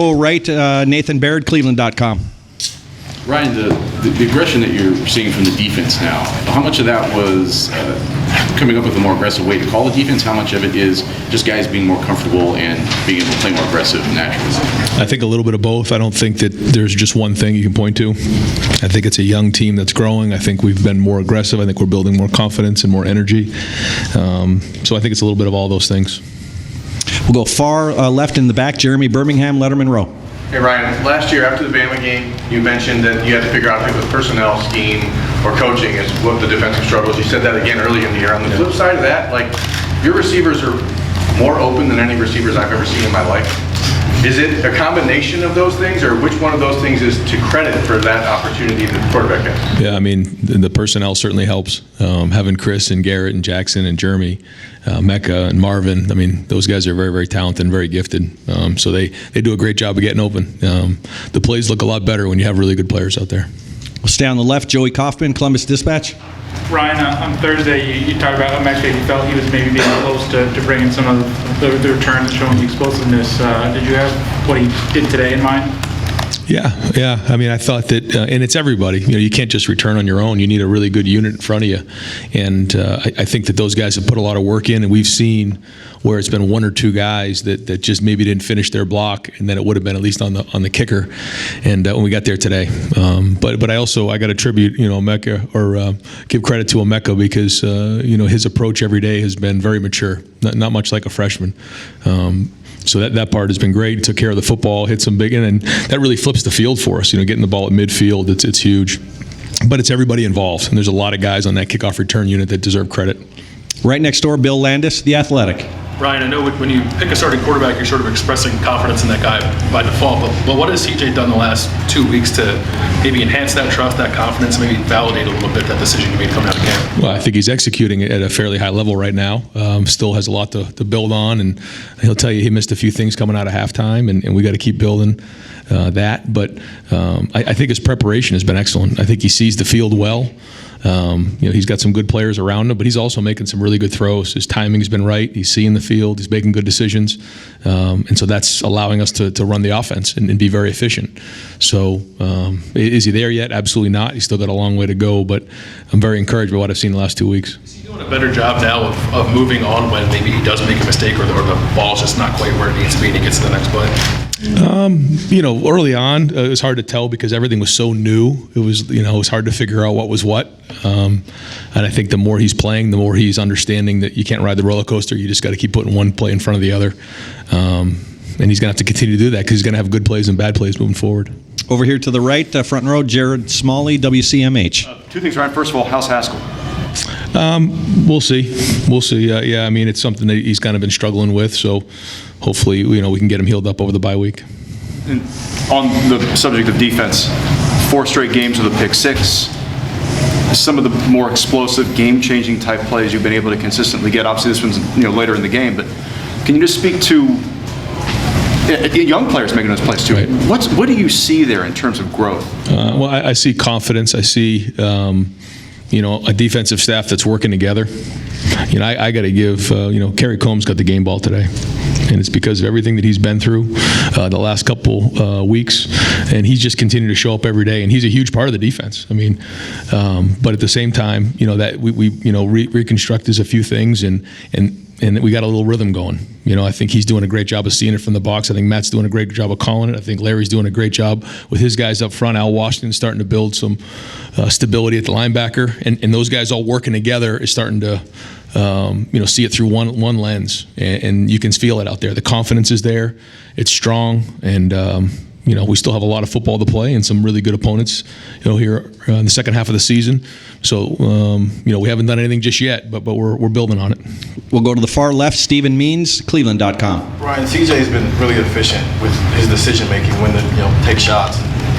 Right, Nathan Baird, Cleveland.com. Ryan, the aggression that you're seeing from the defense now, how much of that was coming up with a more aggressive way to call the defense? How much of it is just guys being more comfortable and being able to play more aggressive naturally? I think a little bit of both. I don't think that there's just one thing you can point to. I think it's a young team that's growing. I think we've been more aggressive. I think we're building more confidence and more energy. So I think it's a little bit of all those things. We'll go far left in the back, Jeremy Birmingham, Letterman Row. Hey Ryan, last year after the Bama game, you mentioned that you had to figure out if it was personnel, scheme, or coaching is what the defensive struggles. You said that again earlier in the year. On the flip side of that, like, your receivers are more open than any receivers I've ever seen in my life. Is it a combination of those things, or which one of those things is to credit for that opportunity that the quarterback has? Yeah, I mean, the personnel certainly helps. Having Chris and Garrett and Jackson and Jeremy, Mecca and Marvin, I mean, those guys are very, very talented and very gifted. So they do a great job of getting open. The plays look a lot better when you have really good players out there. We'll stay on the left, Joey Kaufman, Columbus Dispatch. Ryan, on Thursday, you talked about Emeka. You felt he was maybe being close to bringing some of the returns and showing the explosiveness. Did you have what he did today in mind? Yeah. I mean, I thought that, and it's everybody. You know, you can't just return on your own. You need a really good unit in front of you. And I think that those guys have put a lot of work in, and we've seen where it's been one or two guys that just maybe didn't finish their block, and then it would have been at least on the kicker. And when we got there today, but I got to tribute, Emeka, or give credit to Emeka, because his approach every day has been very mature, not much like a freshman. So that part has been great. He took care of the football, hit some big, and that really flips the field for us. Getting the ball at midfield, it's huge. But it's everybody involved, and there's a lot of guys on that kickoff return unit that deserve credit. Right next door, Bill Landis, The Athletic. Ryan, I know when you pick a starting quarterback, you're sort of expressing confidence in that guy by default, but what has CJ done the last 2 weeks to maybe enhance that trust, that confidence, maybe validate a little bit that decision you made coming out of camp? Well, I think he's executing it at a fairly high level right now. Still has a lot to build on, and he'll tell you he missed a few things coming out of halftime, and we got to keep building that. But I think his preparation has been excellent. I think he sees the field well. He's got some good players around him, but he's also making some really good throws. His timing's been right. He's seeing the field. He's making good decisions. And so that's allowing us to run the offense and be very efficient. So is he there yet? Absolutely not. He's still got a long way to go, but I'm very encouraged by what I've seen the last 2 weeks. Is he doing a better job now of moving on when maybe he does make a mistake or the ball's just not quite where it needs to be and he gets to the next play? Early on, it was hard to tell because everything was so new. It was hard to figure out what was what. And I think the more he's playing, the more he's understanding that you can't ride the roller coaster. You just got to keep putting one play in front of the other. And he's going to have to continue to do that because he's going to have good plays and bad plays moving forward. Over here to the right, front row, Jared Smalley, WCMH. Two things, Ryan. First of all, how's Haskell? We'll see. Yeah, I mean, it's something that he's kind of been struggling with. So hopefully, we can get him healed up over the bye week. And on the subject of defense, 4 straight games with a pick six. Some of the more explosive, game-changing type plays you've been able to consistently get. Obviously, this one's later in the game, but can you just speak to young players making those plays too? Right. What do you see there in terms of growth? Well, I see confidence. I see a defensive staff that's working together. I got to give Kerry Combs got the game ball today. And it's because of everything that he's been through the last couple weeks, and he's just continued to show up every day. And he's a huge part of the defense. I mean, but at the same time, that we reconstructed a few things, and we got a little rhythm going. I think he's doing a great job of seeing it from the box. I think Matt's doing a great job of calling it. I think Larry's doing a great job with his guys up front. Al Washington's starting to build some stability at the linebacker, and those guys all working together is starting to. See it through one lens, and you can feel it out there. The confidence is there, it's strong, and we still have a lot of football to play and some really good opponents, here in the second half of the season. So, we haven't done anything just yet, but we're building on it. We'll go to the far left, Stephen Means, Cleveland.com. Ryan, CJ has been really efficient with his decision making when to take shots,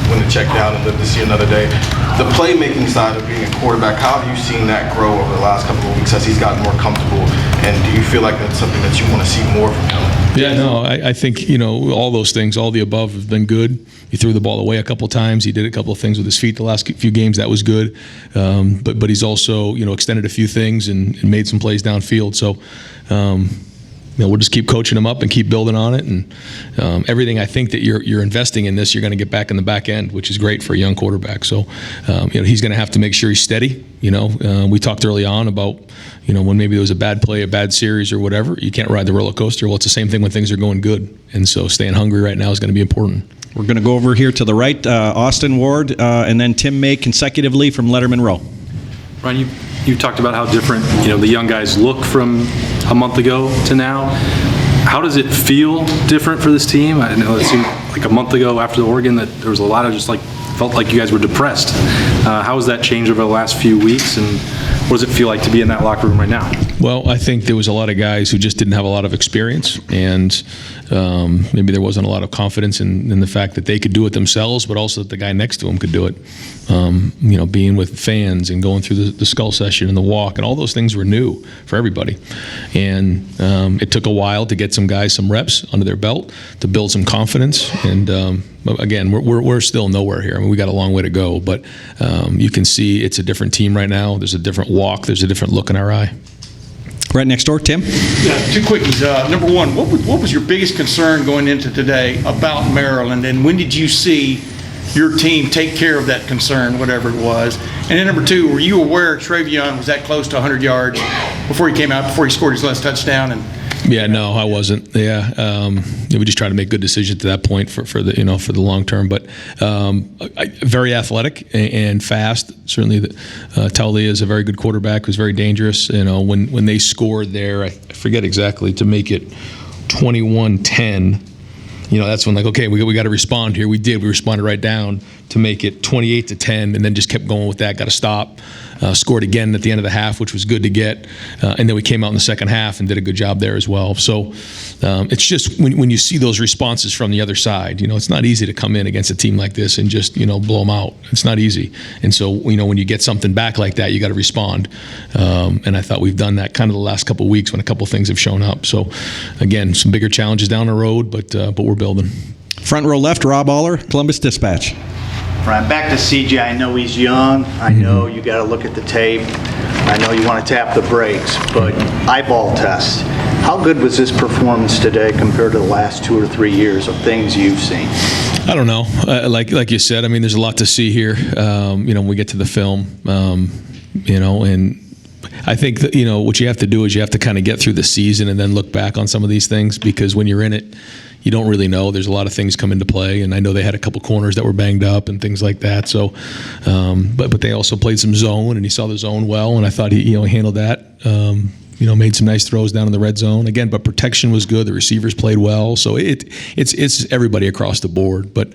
when to check down and live to see another day. The playmaking side of being a quarterback, how have you seen that grow over the last couple of weeks as he's gotten more comfortable? And do you feel like that's something that you want to see more from him? Yeah, no, I think, all those things, all the above have been good. He threw the ball away a couple of times. He did a couple of things with his feet the last few games. That was good. But he's also, extended a few things and made some plays downfield. So, we'll just keep coaching him up and keep building on it. And everything I think that you're investing in this, you're going to get back in the back end, which is great for a young quarterback. So, he's going to have to make sure he's steady. We talked early on about, when maybe there was a bad play, a bad series or whatever, you can't ride the roller coaster. Well, it's the same thing when things are going good. And so staying hungry right now is going to be important. We're going to go over here to the right, Austin Ward, and then Tim May consecutively from Letterman Row. Ryan, you talked about how different, the young guys look from a month ago to now. How does it feel different for this team? I know it seemed like a month ago after the Oregon that there was a lot of felt like you guys were depressed. How has that changed over the last few weeks, and what does it feel like to be in that locker room right now? Well, I think there was a lot of guys who just didn't have a lot of experience, and maybe there wasn't a lot of confidence in the fact that they could do it themselves, but also that the guy next to them could do it. Being with fans and going through the skull session and the walk and all those things were new for everybody. And it took a while to get some guys some reps under their belt to build some confidence. And again, we're still nowhere here. I mean, we got a long way to go, but you can see it's a different team right now. There's a different walk. There's a different look in our eye. Right next door, Tim. Yeah, two quickies. Number one, what was your biggest concern going into today about Maryland, and when did you see your team take care of that concern, whatever it was? And then number two, were you aware Travion was that close to 100 yards before he came out, before he scored his last touchdown? And yeah, no, I wasn't. Yeah, we just try to make good decisions to that point for the long term. But very athletic and fast. Certainly, Taulia is a very good quarterback. Was very dangerous. When they scored there, I forget exactly, to make it 21-10. That's when okay, we got to respond here. We did. We responded right down to make it 28-10, and then just kept going with that. Got to stop. Scored again at the end of the half, which was good to get. And then we came out in the second half and did a good job there as well. So it's just when you see those responses from the other side, it's not easy to come in against a team like this and just, blow them out. It's not easy. And so, when you get something back like that, you got to respond. And I thought we've done that kind of the last couple of weeks when a couple of things have shown up. So, again, some bigger challenges down the road, but we're building. Front row left, Rob Aller, Columbus Dispatch. Right, back to CJ. I know he's young. I know you got to look at the tape. I know you want to tap the brakes, but eyeball test. How good was this performance today compared to the last 2 or 3 years of things you've seen? I don't know. Like you said, I mean, there's a lot to see here. When we get to the film, and I think that, what you have to do is you have to kind of get through the season and then look back on some of these things, because when you're in it, you don't really know. There's a lot of things come into play, and I know they had a couple corners that were banged up and things like that. So, but they also played some zone, and he saw the zone well, and I thought he handled that. Made some nice throws down in the red zone again, but protection was good. The receivers played well, so it's everybody across the board. But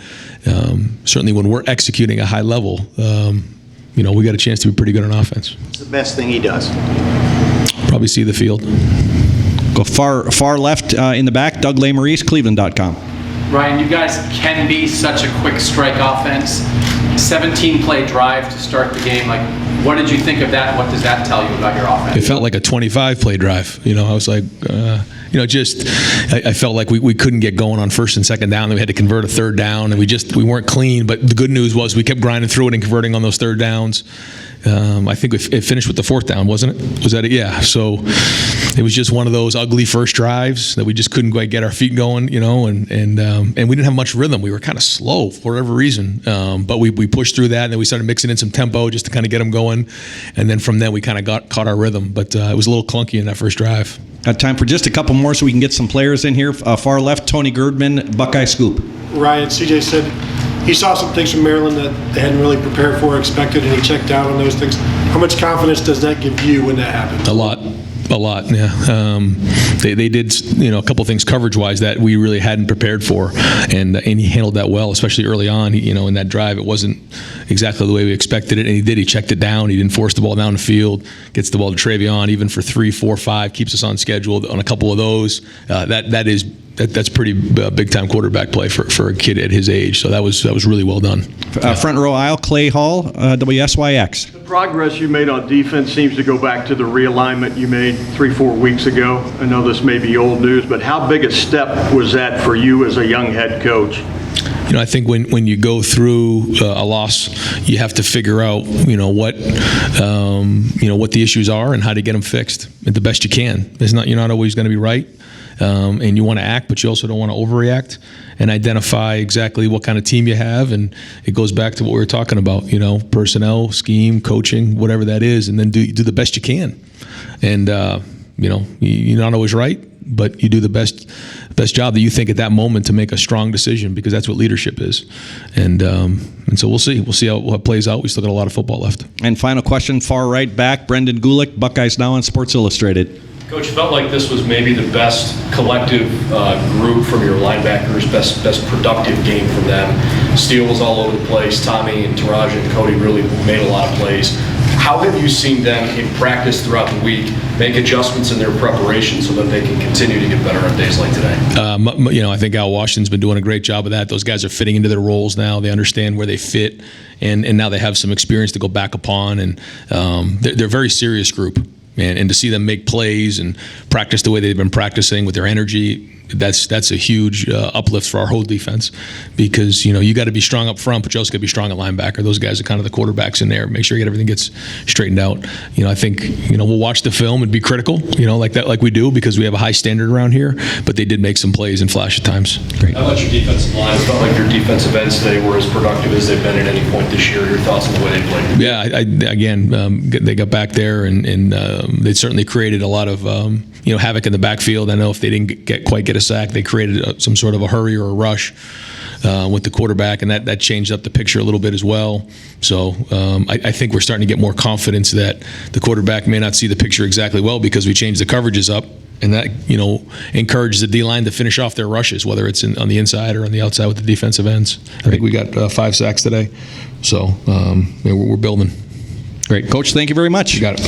certainly when we're executing a high level, we got a chance to be pretty good on offense. What's the best thing he does? Probably see the field. Go far left in the back, Doug Lesmerises, Cleveland.com. Ryan, you guys can be such a quick strike offense. 17-play drive to start the game. What did you think of that? What does that tell you about your offense? It felt like a 25-play drive. I was like, I felt like we couldn't get going on first and second down. Then we had to convert a third down, and we weren't clean. But the good news was we kept grinding through it and converting on those third downs. I think it finished with the fourth down, wasn't it? Was that it? Yeah. So it was just one of those ugly first drives that we just couldn't quite get our feet going, and we didn't have much rhythm. We were kind of slow for whatever reason, but we pushed through that, and then we started mixing in some tempo just to kind of get them going, and then from then we kind of caught our rhythm. But it was a little clunky in that first drive. Got time for just a couple more so we can get some players in here. Far left, Tony Girdman, Buckeye Scoop. Ryan, CJ said he saw some things from Maryland that they hadn't really prepared for or expected, and he checked out on those things. How much confidence does that give you when that happens? A lot, yeah. They did, a couple things coverage-wise that we really hadn't prepared for, and he handled that well, especially early on. In that drive, it wasn't exactly the way we expected it, and he did. He checked it down. He didn't force the ball down the field. Gets the ball to Travion, even for 3, 4, 5. Keeps us on schedule on a couple of those. That's pretty big-time quarterback play for a kid at his age. So that was really well done. Front row aisle, Clay Hall, WSYX. The progress you made on defense seems to go back to the realignment you made 3-4 weeks ago. I know this may be old news, but how big a step was that for you as a young head coach? I think when you go through a loss, you have to figure out, what the issues are and how to get them fixed the best you can. You're not always going to be right. and you want to act, but you also don't want to overreact, and identify exactly what kind of team you have. And it goes back to what we were talking about, personnel, scheme, coaching, whatever that is, and then do the best you can. And you're not always right, but you do the best job that you think at that moment to make a strong decision, because that's what leadership is. And so we'll see how it plays out. We still got a lot of football left. And final question, far right back, Brendan Gulick, Buckeyes Now on Sports Illustrated. Coach, felt like this was maybe the best collective group from your linebackers, best productive game from them. Steele was all over the place. Tommy and Taraji and Cody really made a lot of plays. How have you seen them in practice throughout the week make adjustments in their preparation so that they can continue to get better on days like today? I think Al Washington's been doing a great job of that. Those guys are fitting into their roles now. They understand where they fit, and now they have some experience to go back upon. And they're a very serious group. And to see them make plays and practice the way they've been practicing with their energy, that's a huge uplift for our whole defense, because you got to be strong up front, but you also got to be strong at linebacker. Those guys are kind of the quarterbacks in there. Make sure everything gets straightened out. I think we'll watch the film and be critical, like we do, because we have a high standard around here. But they did make some plays and flash at times. Great. How about your defensive line? It felt like your defensive ends today were as productive as they've been at any point this year. Your thoughts on the way they played? Yeah, they got back there and they certainly created a lot of havoc in the backfield. I know if they didn't quite get a sack, they created some sort of a hurry or a rush with the quarterback, and that changed up the picture a little bit as well. So I think we're starting to get more confidence that the quarterback may not see the picture exactly well, because we changed the coverages up, and that encourages the D-line to finish off their rushes, whether it's on the inside or on the outside with the defensive ends. I think we got 5 sacks today, so we're building. Great. Coach, thank you very much. You got it.